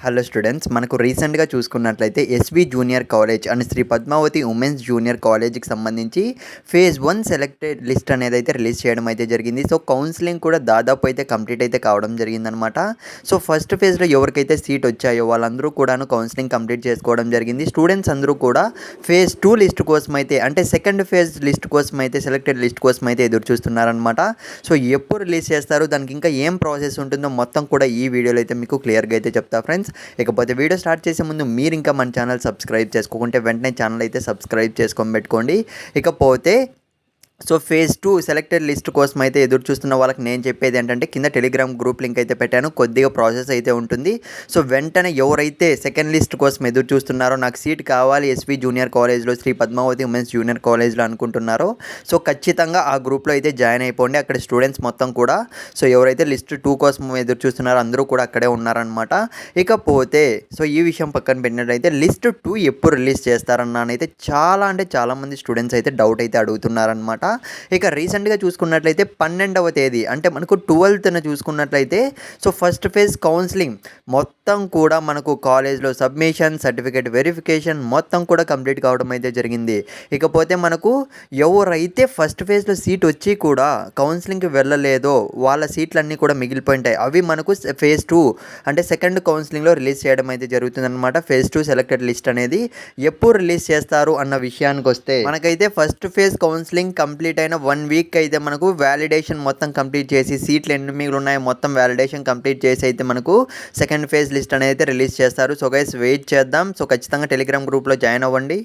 Hello students, మనకు రీసెంట్గా చూసుకున్నట్లయితే SV junior college and Sri Padmavathi women's junior కాలేజ్కి సంబంధించి ఫేజ్ 1 సెలెక్టెడ్ లిస్ట్ అనేది అయితే రిలీజ్ చేయడం అయితే జరిగింది. సో కౌన్సిలింగ్ కూడా దాదాపు అయితే కంప్లీట్ అయితే కావడం జరిగిందనమాట. సో ఫస్ట్ ఫేజ్లో ఎవరికైతే సీట్ వచ్చాయో వాళ్ళందరూ కూడాను కౌన్సిలింగ్ కంప్లీట్ చేసుకోవడం జరిగింది. స్టూడెంట్స్ అందరూ కూడా ఫేజ్ 2 లిస్ట్ కోసం అయితే, అంటే సెకండ్ ఫేజ్ లిస్ట్ కోసం అయితే, సెలెక్టెడ్ లిస్ట్ కోసం అయితే ఎదురు చూస్తున్నారనమాట. సో ఎప్పుడు రిలీజ్ చేస్తారు, దానికి ఇంకా ఏం ప్రాసెస్ ఉంటుందో మొత్తం కూడా ఈ వీడియోలో అయితే మీకు క్లియర్గా అయితే చెప్తా ఫ్రెండ్స్. ఇకపోతే వీడియో స్టార్ట్ చేసే ముందు మీరు ఇంకా మన ఛానల్ సబ్స్క్రైబ్ చేసుకోకుంటే వెంటనే ఛానల్ అయితే సబ్స్క్రైబ్ చేసుకొని పెట్టుకోండి. ఇకపోతే సో ఫేజ్ 2 సెలెక్టెడ్ లిస్ట్ కోసం అయితే ఎదురు చూస్తున్న వాళ్ళకి నేను చెప్పేది ఏంటంటే, కింద టెలిగ్రామ్ గ్రూప్ లింక్ అయితే పెట్టాను. కొద్దిగా ప్రాసెస్ అయితే ఉంటుంది. సో వెంటనే ఎవరైతే సెకండ్ లిస్ట్ కోసం ఎదురు చూస్తున్నారో, నాకు సీట్ కావాలి ఎస్వి జూనియర్ కాలేజ్లో, శ్రీ పద్మావతి ఉమెన్స్ జూనియర్ కాలేజ్లో అనుకుంటున్నారో, సో ఖచ్చితంగా ఆ గ్రూప్లో అయితే జాయిన్ అయిపోండి. అక్కడ స్టూడెంట్స్ మొత్తం కూడా, సో ఎవరైతే లిస్ట్ 2 కోసం ఎదురు చూస్తున్నారో అందరూ కూడా అక్కడే ఉన్నారనమాట. ఇకపోతే సో ఈ విషయం పక్కన పెట్టినట్టయితే లిస్ట్ 2 ఎప్పుడు రిలీజ్ చేస్తారన్నానైతే చాలామంది స్టూడెంట్స్ అయితే డౌట్ అయితే అడుగుతున్నారనమాట. ఇక రీసెంట్గా చూసుకున్నట్లయితే 12వ తేదీ, అంటే మనకు 12th చూసుకున్నట్లయితే సో ఫస్ట్ ఫేజ్ కౌన్సిలింగ్ మొత్తం కూడా మనకు కాలేజ్లో సబ్మిషన్, సర్టిఫికేట్ వెరిఫికేషన్ మొత్తం కూడా కంప్లీట్ కావడం అయితే జరిగింది. ఇకపోతే మనకు ఎవరైతే ఫస్ట్ ఫేజ్లో సీట్ వచ్చి కూడా కౌన్సిలింగ్కి వెళ్ళలేదో వాళ్ళ సీట్లన్నీ కూడా మిగిలిపోయింటాయి. అవి మనకు ఫేజ్ 2 అంటే సెకండ్ కౌన్సిలింగ్లో రిలీజ్ చేయడం అయితే జరుగుతుందన్నమాట. ఫేజ్ 2 సెలెక్టెడ్ లిస్ట్ అనేది ఎప్పుడు రిలీజ్ చేస్తారు అన్న విషయానికి వస్తే, మనకైతే ఫస్ట్ ఫేజ్ కౌన్సిలింగ్ కంప్లీట్ అయిన 1 వీక్ అయితే మనకు వ్యాలిడేషన్ మొత్తం కంప్లీట్ చేసి, సీట్లు ఎన్ని మిగిలి ఉన్నాయో మొత్తం వ్యాలిడేషన్ కంప్లీట్ చేసి అయితే మనకు సెకండ్ ఫేజ్ లిస్ట్ అనేది రిలీజ్ చేస్తారు. సో గైస్ వెయిట్ చేద్దాం. సో ఖచ్చితంగా టెలిగ్రామ్ గ్రూప్లో జాయిన్ అవ్వండి.